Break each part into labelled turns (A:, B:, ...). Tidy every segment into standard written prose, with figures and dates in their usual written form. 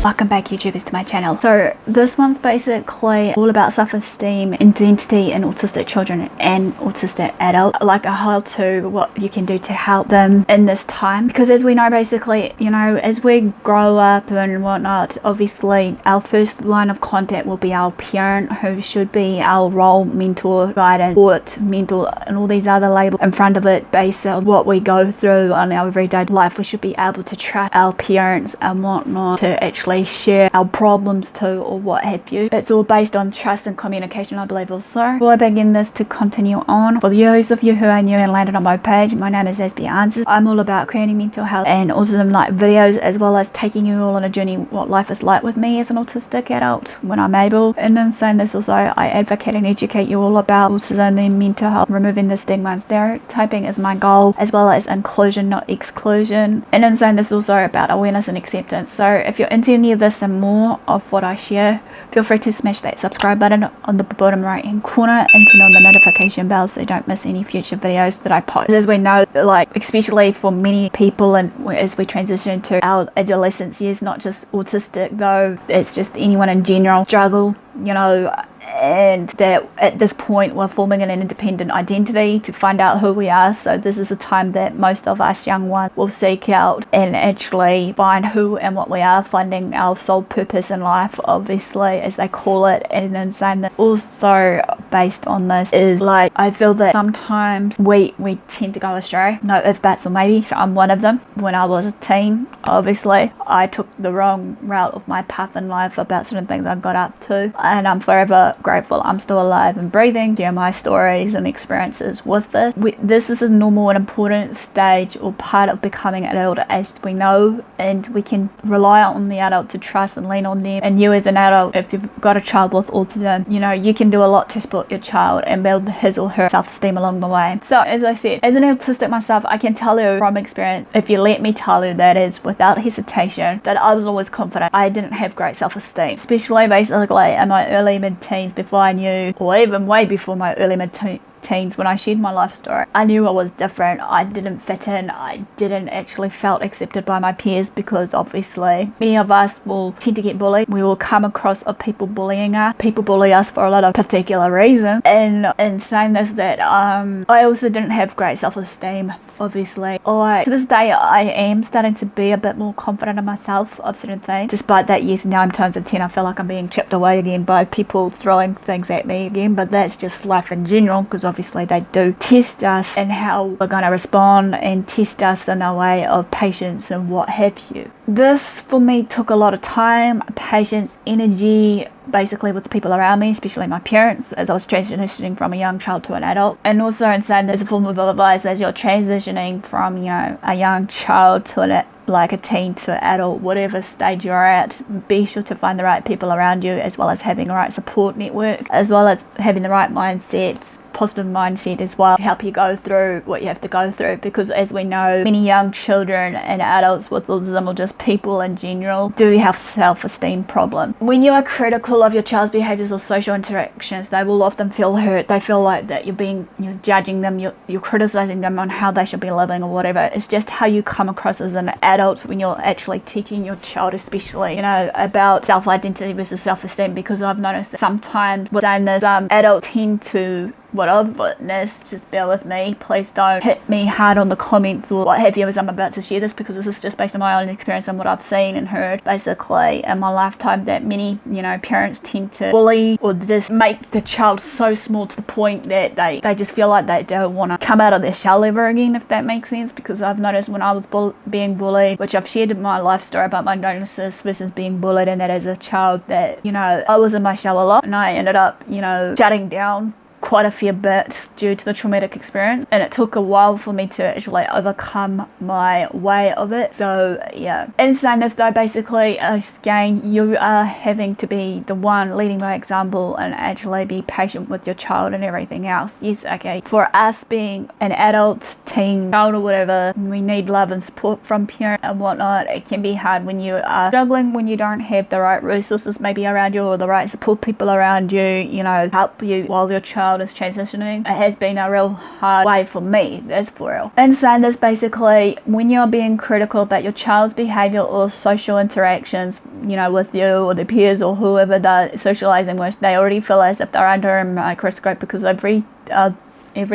A: welcome back YouTubers to my channel. So this one's basically all about self-esteem, identity in autistic children and autistic adults, like a how-to, what you can do to help them in this time. Because as we know, basically, you know, as we grow up and whatnot, obviously our first line of contact will be our parent, who should be our role, mentor, guidance, support, mentor, and all these other labels in front of it based on what we go through on our everyday life. We should be able to trust our parents and whatnot to actually share our problems to, or what have you. It's all based on trust and communication, I believe. Also, before I begin this to continue on, for those of you who are new and landed on my page, my name is Aspie. I'm all about creating mental health and autism like videos, as well as taking you all on a journey what life is like with me as an autistic adult when I'm able. And in saying this, also I advocate and educate you all about autism and mental health, removing the stigma and stereotyping is my goal, as well as inclusion, not exclusion. And in saying this, also about awareness and acceptance. So if you're into any of this and more of what I share, feel free to smash that subscribe button on the bottom right hand corner and turn on the notification bell so you don't miss any future videos that I post. As we know, like especially for many people, and as we transition to our adolescence years, not just autistic though, it's just anyone in general struggle, you know, and that at this point we're forming an independent identity to find out who we are. So this is a time that most of us young ones will seek out and actually find who and what we are, finding our sole purpose in life, obviously, as they call it. And then saying that also based on this is, like, I feel that sometimes we tend to go astray, no if, buts, or maybe. So I'm one of them. When I was a teen, obviously I took the wrong route of my path in life about certain things I got up to, and I'm forever grateful I'm still alive and breathing, share my stories and experiences with this. This is a normal and important stage or part of becoming an adult, as we know, and we can rely on the adult to trust and lean on them. And you as an adult, if you've got a child with autism, you know, you can do a lot to support your child and build his or her self-esteem along the way. So as I said, as an autistic myself, I can tell you from experience, if you let me tell you, that is without hesitation, that I was always confident. I didn't have great self-esteem, especially basically in my early mid-teens, before I knew, or even way before my early mid-teens, when I shared my life story. I knew I was different. I didn't fit in. I didn't actually felt accepted by my peers, because obviously many of us will tend to get bullied. We will come across of people bullying us. People bully us for a lot of particular reasons. And in saying this, that I also didn't have great self-esteem. Obviously, to this day, I am starting to be a bit more confident in myself of certain things. Despite that, yes, now in times of 10, I feel like I'm being chipped away again by people throwing things at me again. But that's just life in general, because obviously they do test us and how we're going to respond, and test us in a way of patience and what have you. This for me took a lot of time, patience, energy, basically with the people around me, especially my parents, as I was transitioning from a young child to an adult. And also in saying there's a form of advice as you're transitioning from, you know, a young child to like a teen to adult, whatever stage you're at, be sure to find the right people around you, as well as having the right support network, as well as having the right mindsets, positive mindset as well, to help you go through what you have to go through. Because as we know, many young children and adults with autism, or just people in general, do have self-esteem problems. When you are critical of your child's behaviors or social interactions, they will often feel hurt. They feel like that you're judging them, you're criticizing them on how they should be living or whatever. It's just how you come across as an adult when you're actually teaching your child, especially, you know, about self-identity versus self-esteem. Because I've noticed that sometimes with this, adults tend to, what I've witnessed, just bear with me, please don't hit me hard on the comments or what have you as I'm about to share this, because this is just based on my own experience and what I've seen and heard basically in my lifetime, that many, you know, parents tend to bully or just make the child so small to the point that they just feel like they don't want to come out of their shell ever again, if that makes sense. Because I've noticed when I was being bullied, which I've shared in my life story about my diagnosis versus being bullied, and that as a child, that, you know, I was in my shell a lot, and I ended up, you know, shutting down quite a fair bit due to the traumatic experience, and it took a while for me to actually overcome my way of it. So yeah, in saying this though, basically again, you are having to be the one leading by example and actually be patient with your child and everything else. Yes, okay, for us being an adult, teen, child or whatever, we need love and support from parents and whatnot. It can be hard when you are struggling, when you don't have the right resources maybe around you, or the right support people around you, you know, help you while your child child is transitioning, it has been a real hard way for me, that's for real. In saying this, basically, when you're being critical about your child's behavior or social interactions, with you or their peers or whoever they're socializing with, they already feel as if they're under a microscope, because every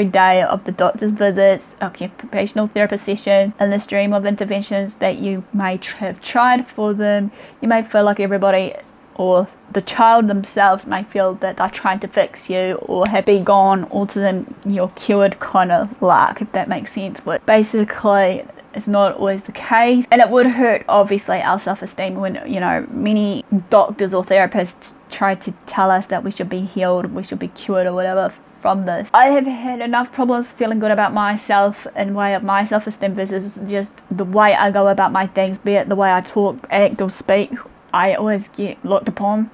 A: day of the doctor's visits, occupational therapist session, and the stream of interventions that you may have tried for them, you may feel like everybody or the child themselves may feel that they're trying to fix you or have been gone autism, you're cured kind of luck, if that makes sense. But basically, it's not always the case, and it would hurt obviously our self-esteem when many doctors or therapists try to tell us that we should be healed, we should be cured or whatever from this. I have had enough problems feeling good about myself in way of my self-esteem versus just the way I go about my things, be it the way I talk, act or speak. I always get looked upon,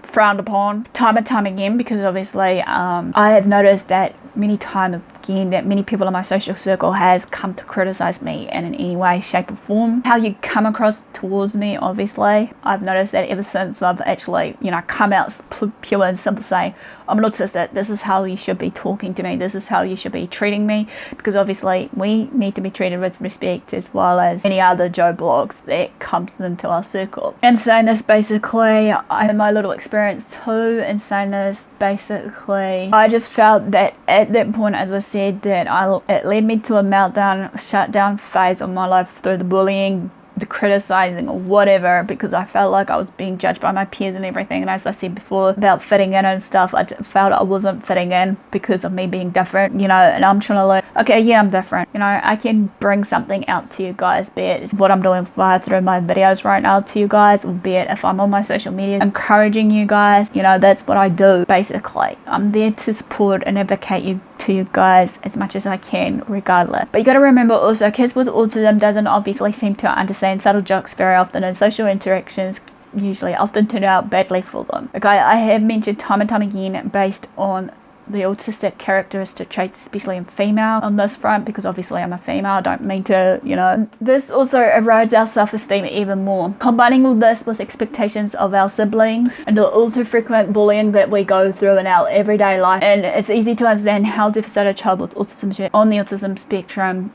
A: frowned upon, time and time again, because obviously I have noticed that many times again that many people in my social circle has come to criticize me in any way, shape or form. How you come across towards me, obviously, I've noticed that ever since I've actually, come out pure and simple saying, I'm an autistic, this is how you should be talking to me, this is how you should be treating me, because obviously we need to be treated with respect as well as any other Joe blogs that comes into our circle. And saying this, basically, I had my little experience too, and saying this, basically, I just felt that at that point, as I said, that it led me to a meltdown, shutdown phase of my life through the bullying, the criticizing or whatever, because I felt like I was being judged by my peers and everything. And as I said before about fitting in and stuff, I felt I wasn't fitting in because of me being different, and I'm trying to learn, okay, yeah, I'm different, I can bring something out to you guys, be it what I'm doing through my videos right now to you guys, or be it if I'm on my social media encouraging you guys, that's what I do. Basically, I'm there to support and advocate to you guys as much as I can, regardless. But you gotta remember also, kids with autism doesn't obviously seem to understand subtle jokes very often, and social interactions usually often turn out badly for them. Okay, I have mentioned time and time again based on the autistic characteristic traits, especially in female on this front, because obviously I'm a female, I don't mean to, this also erodes our self-esteem even more. Combining all this with expectations of our siblings and the all too frequent bullying that we go through in our everyday life, and it's easy to understand how devastated a child with autism on the autism spectrum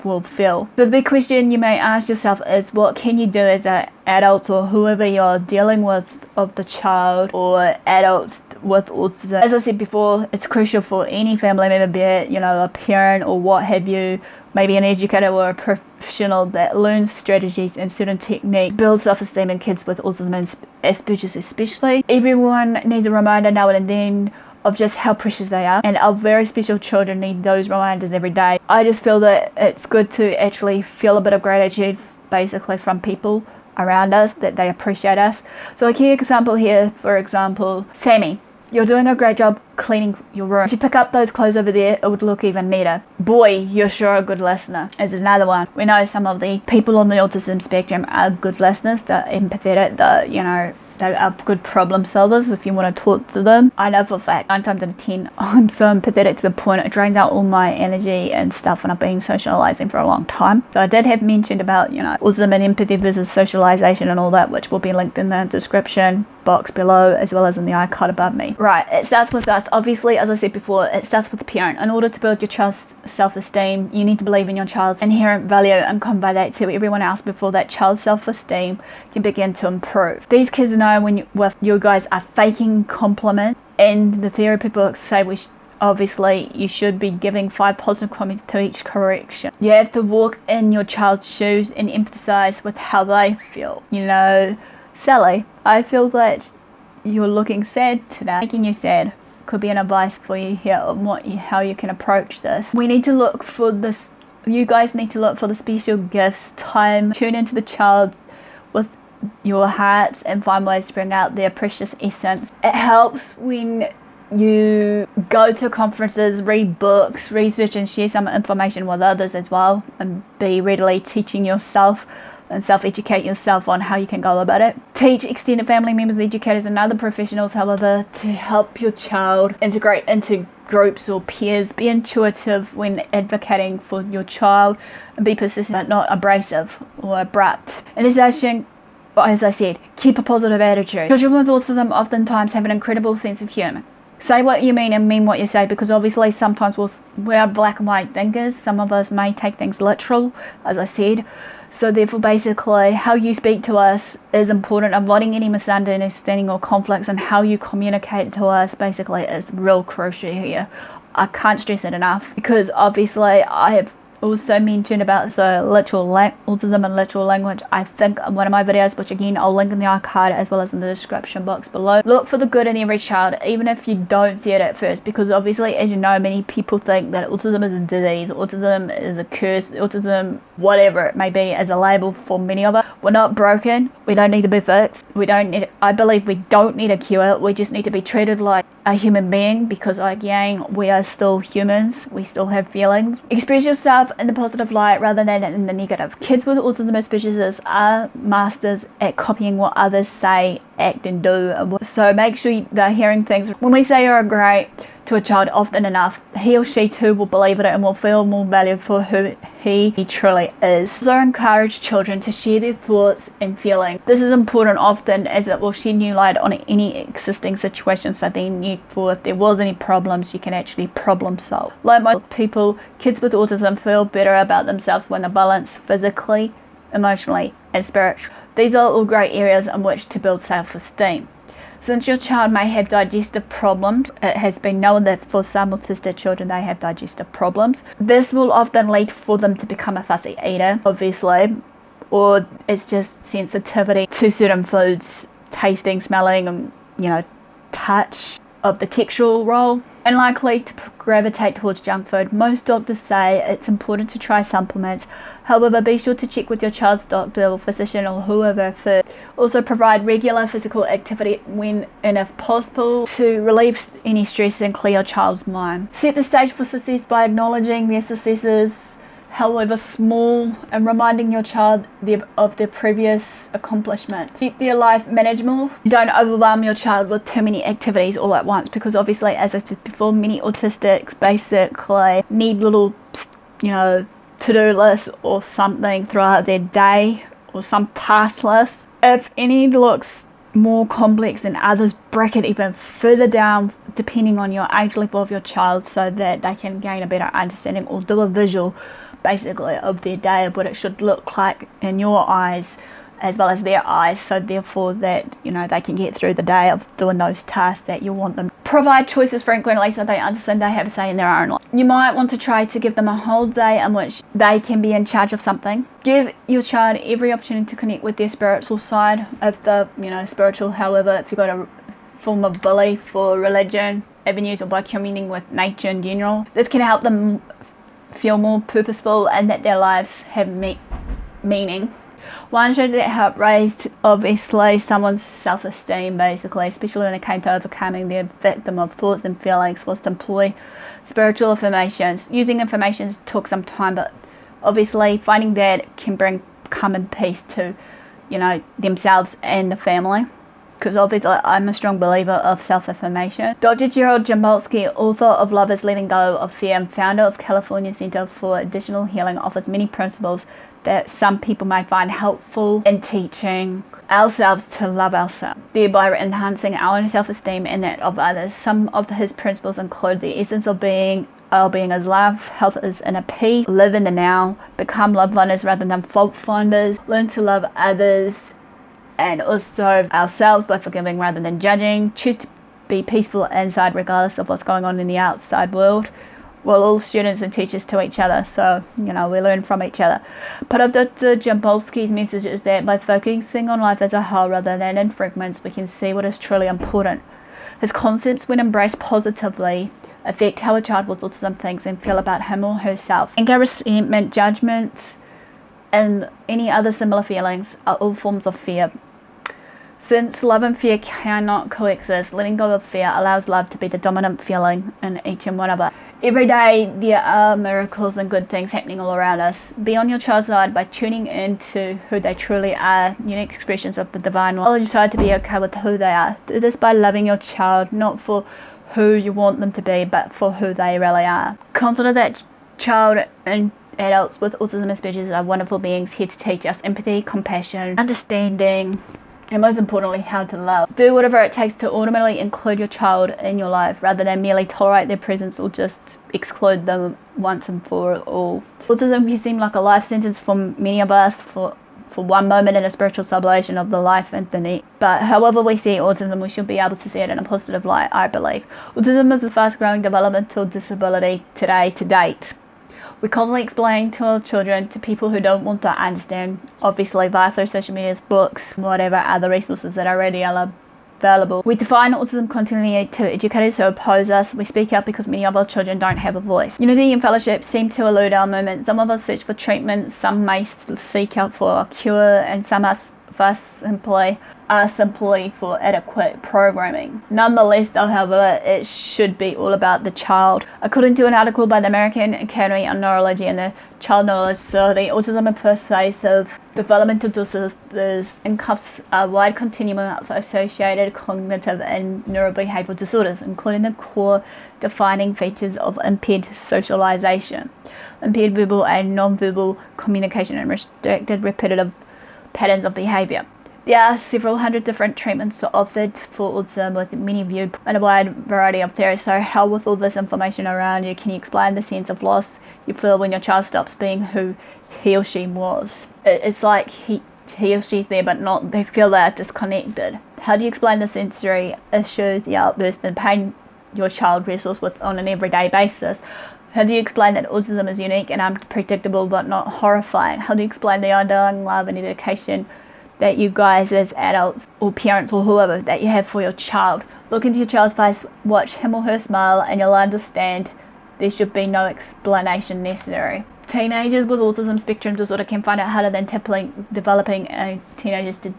A: will feel. So the big question you may ask yourself is, what can you do as an adult or whoever you're dealing with of the child or adults with autism? As I said before, it's crucial for any family member, be it, a parent or what have you, maybe an educator or a professional that learns strategies and certain techniques, builds self-esteem in kids with autism and Asperger's especially. Everyone needs a reminder now and then of just how precious they are, and our very special children need those reminders every day. I just feel that it's good to actually feel a bit of gratitude basically from people around us, that they appreciate us. So a key example here, for example, Sammy, you're doing a great job cleaning your room. If you pick up those clothes over there, it would look even neater. Boy, you're sure a good listener, is another one. We know some of the people on the autism spectrum are good listeners, they're empathetic, they are good problem solvers if you want to talk to them. I know for a fact 9 times out of 10 I'm so empathetic to the point it drains out all my energy and stuff when I've been socializing for a long time. So I did have mentioned about autism and empathy versus socialization and all that, which will be linked in the description box below as well as in the icon above me. Right, it starts with us. Obviously, as I said before, it starts with the parent. In order to build your child's self-esteem, you need to believe in your child's inherent value and convey that to everyone else before that child's self-esteem can begin to improve. These kids know when you guys are faking compliments, and the therapy books say obviously you should be giving 5 positive comments to each correction. You have to walk in your child's shoes and empathize with how they feel. Sally, I feel that you're looking sad today. Making you sad could be an advice for you here on how you can approach this. We need to look for this. You guys need to look for the special gifts, time, tune into the child with your hearts and find ways to bring out their precious essence. It helps when you go to conferences, read books, research and share some information with others as well, and be readily teaching yourself and self-educate yourself on how you can go about it. Teach extended family members, educators and other professionals, however, to help your child integrate into groups or peers. Be intuitive when advocating for your child and be persistent but not abrasive or abrupt. In addition, as I said, keep a positive attitude. Children with autism oftentimes have an incredible sense of humour. Say what you mean and mean what you say, because obviously sometimes we're black and white thinkers. Some of us may take things literal, as I said. So therefore, basically, how you speak to us is important. Avoiding any misunderstanding or conflicts, and how you communicate to us basically is real crucial here. I can't stress it enough, because obviously I have also mentioned about autism and literal language, I think, in one of my videos, which again I'll link in the card as well as in the description box below. Look for the good in every child, even if you don't see it at first, because obviously, as you know, many people think that autism is a disease, autism is a curse, autism, whatever it may be, as a label for many of us. We're not broken, we don't need to be fixed, I believe we don't need a cure, we just need to be treated like a human being, because again, we are still humans, we still have feelings. Express yourself in the positive light rather than in the negative. Kids with autism species are masters at copying what others say, act and do, so make sure they're hearing things. When we say you're great to a child often enough, he or she too will believe it and will feel more valued for who he truly is. So encourage children to share their thoughts and feelings. This is important often, as it will shed new light on any existing situation, so then if there was any problems, you can actually problem solve. Like most people, kids with autism feel better about themselves when they're balanced physically, emotionally and spiritually. These are all great areas in which to build self-esteem. Since your child may have digestive problems, it has been known that for some autistic children they have digestive problems. This will often lead for them to become a fussy eater, obviously, or it's just sensitivity to certain foods, tasting, smelling, and touch of the textual role, and likely to gravitate towards junk food. Most doctors say it's important to try supplements. However, be sure to check with your child's doctor or physician or whoever first. Also, provide regular physical activity when and if possible to relieve any stress and clear your child's mind. Set the stage for success by acknowledging their successes, however small, and reminding your child of their previous accomplishments. Keep their life manageable. Don't overwhelm your child with too many activities all at once, because obviously, as I said before, many autistics basically need little, to-do lists or something throughout their day, or some task list. If any looks more complex than others, break it even further down depending on your age level of your child, so that they can gain a better understanding, or do a visual basically of their day, of what it should look like in your eyes as well as their eyes, so therefore that they can get through the day of doing those tasks that you want them. Provide choices frequently so they understand they have a say in their own life. You might want to try to give them a whole day in which they can be in charge of something. Give your child every opportunity to connect with their spiritual side of the spiritual, however, if you've got a form of belief for religion avenues, or by communing with nature in general. This can help them feel more purposeful and that their lives have meaning. One should help raise, obviously, someone's self-esteem, basically, especially when it came to overcoming their victim of thoughts and feelings, was to employ spiritual affirmations. Using affirmations took some time, but obviously finding that can bring calm and peace to, themselves and the family. Because obviously I'm a strong believer of self-affirmation. Dr. Gerald Jampolsky, author of Love is Letting Go of Fear and founder of California Center for Additional Healing, offers many principles that some people may find helpful in teaching ourselves to love ourselves, thereby enhancing our own self-esteem and that of others. Some of his principles include the essence of being. Our being is love, health is inner peace, live in the now, become love finders rather than fault finders, learn to love others and also ourselves by forgiving rather than judging, choose to be peaceful inside regardless of what's going on in the outside world. We're all students and teachers to each other, so we learn from each other. Part of Dr. Jampolsky's message is that by focusing on life as a whole rather than in fragments, we can see what is truly important. His concepts, when embraced positively, affect how a child with autism thinks and feel about him or herself. Anger, resentment, judgment, and any other similar feelings are all forms of fear. Since love and fear cannot coexist, letting go of fear allows love to be the dominant feeling in each and one of us. Every day there are miracles and good things happening all around us. Be on your child's side by tuning into who they truly are, unique expressions of the divine. Allow your child to be okay with who they are. Do this by loving your child, not for who you want them to be, but for who they really are. Consider that child and adults with autism species are wonderful beings here to teach us empathy, compassion, understanding, and most importantly, how to love. Do whatever it takes to ultimately include your child in your life rather than merely tolerate their presence or just exclude them once and for all. Autism can seem like a life sentence for many of us, for one moment in a spiritual sublation of the life infinite. But however we see autism, we should be able to see it in a positive light, I believe. Autism is the fast growing developmental disability to date. We constantly explain to our children, to people who don't want to understand, obviously via through social medias, books, whatever other resources that are already available. We define autism continually to educators who oppose us. We speak out because many of our children don't have a voice. Unity and fellowship seem to elude our movement. Some of us search for treatment, some may seek out for a cure, and some of us simply for adequate programming. Nonetheless, though, however, it should be all about the child. According to an article by the American Academy of Neurology and the Child Knowledge Society, autism and pervasive developmental disorders encompass a wide continuum of associated cognitive and neurobehavioral disorders, including the core defining features of impaired socialization, impaired verbal and non-verbal communication, and restricted repetitive patterns of behavior. There are several hundred different treatments offered for autism, with many viewed in a wide variety of theories. So how, with all this information around you, can you explain the sense of loss you feel when your child stops being who he or she was? It's like he or she's there, but not. They feel they are disconnected. How do you explain the sensory issues, the outbursts and pain your child wrestles with on an everyday basis? How do you explain that autism is unique and unpredictable but not horrifying? How do you explain the underlying love and education that you guys as adults or parents or whoever that you have for your child? Look into your child's face, watch him or her smile, and you'll understand there should be no explanation necessary. Teenagers with autism spectrum disorder can find it harder than developing teenagers to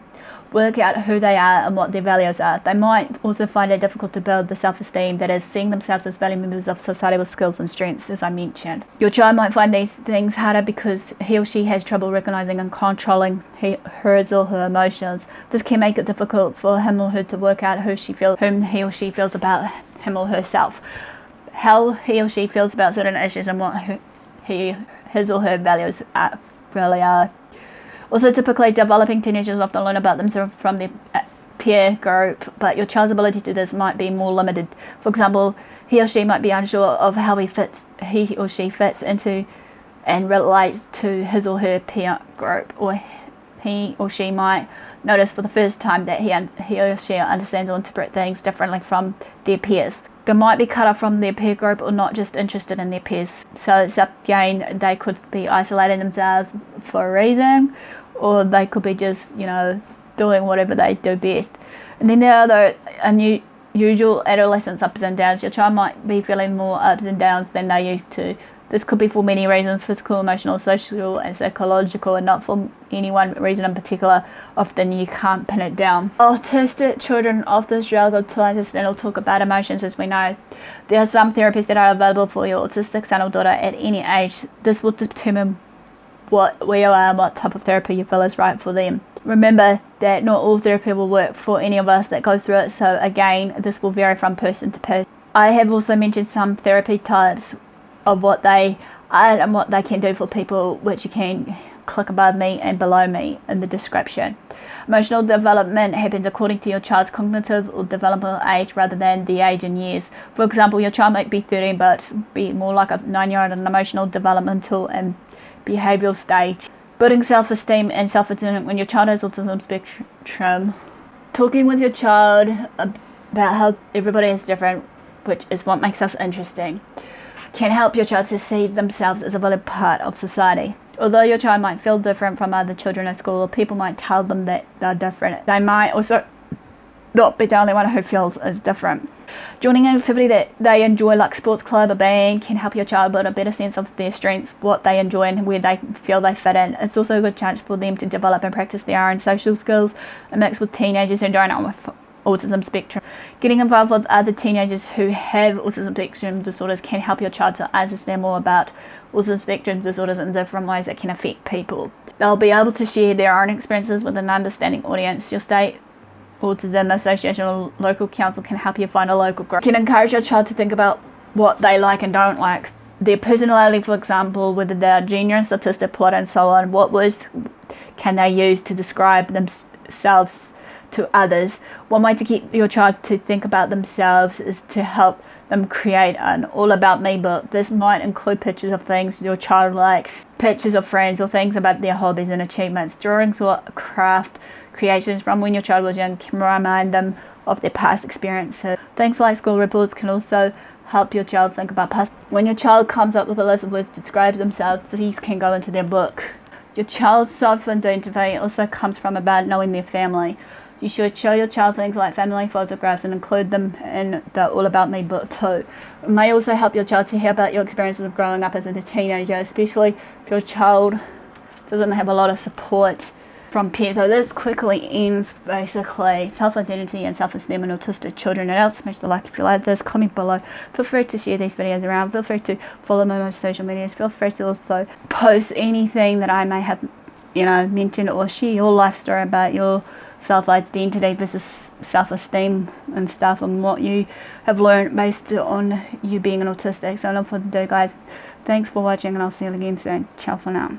A: work out who they are and what their values are. They might also find it difficult to build the self-esteem that is seeing themselves as valued members of society with skills and strengths, as I mentioned. Your child might find these things harder because he or she has trouble recognizing and controlling his or her emotions. This can make it difficult for him or her to work out whom he or she feels about him or herself, how he or she feels about certain issues, and what his or her values really are. Also, typically, developing teenagers often learn about themselves from their peer group, but your child's ability to do this might be more limited. For example, he or she might be unsure of how he or she fits into and relates to his or her peer group, or he or she might notice for the first time that he or she understands or interprets things differently from their peers. They might be cut off from their peer group or not just interested in their peers. So it's up again, they could be isolating themselves for a reason, or they could be just, doing whatever they do best. And then there are the unusual adolescence ups and downs. Your child might be feeling more ups and downs than they used to. This could be for many reasons: physical, emotional, social and psychological, and not for any one reason in particular. Often you can't pin it down. Autistic children often struggle to understand or talk about emotions, as we know. There are some therapies that are available for your autistic son or daughter at any age. This will determine where you are and what type of therapy you feel is right for them. Remember that not all therapy will work for any of us that goes through it, so again, this will vary from person to person. I have also mentioned some therapy types of what they are and what they can do for people, which you can click above me and below me in the description. Emotional development happens according to your child's cognitive or developmental age rather than the age in years. For example, your child might be 13 but be more like a 9-year-old in emotional, developmental and behavioural stage. Building self-esteem and self-esteem when your child has autism spectrum. Talking with your child about how everybody is different, which is what makes us interesting, can help your child to see themselves as a valid part of society. Although your child might feel different from other children at school, or people might tell them that they're different, they might also not be the only one who feels is different. Joining an activity that they enjoy, like sports club or band, can help your child build a better sense of their strengths, what they enjoy and where they feel they fit in. It's also a good chance for them to develop and practice their own social skills, a mix with teenagers who don't know autism spectrum. Getting involved with other teenagers who have autism spectrum disorders can help your child to understand more about autism spectrum disorders and different ways that can affect people. They'll be able to share their own experiences with an understanding audience. Your state autism association or local council can help you find a local group. You can encourage your child to think about what they like and don't like, their personality, for example, whether they're genius, autistic, plot and so on. What words can they use to describe themselves to others. One way to get your child to think about themselves is to help them create an all about me book. This might include pictures of things your child likes, pictures of friends, or things about their hobbies and achievements, drawings or craft creations from when your child was young can remind them of their past experiences. Things like school reports can also help your child think about past. When your child comes up with a list of words to describe themselves, these can go into their book. Your child's self-identity also comes from about knowing their family. You should show your child things like family photographs and include them in the All About Me book too. It may also help your child to hear about your experiences of growing up as a teenager, especially if your child doesn't have a lot of support from peers. So this quickly ends basically self-identity and self-esteem in autistic children. And else, smash the like if you like this, comment below. Feel free to share these videos around. Feel free to follow me on social medias. Feel free to also post anything that I may have, mentioned, or share your life story about your self-identity versus self-esteem and stuff, and what you have learned based on you being an autistic. So enough for today, guys. Thanks for watching, and I'll see you again soon. Ciao for now.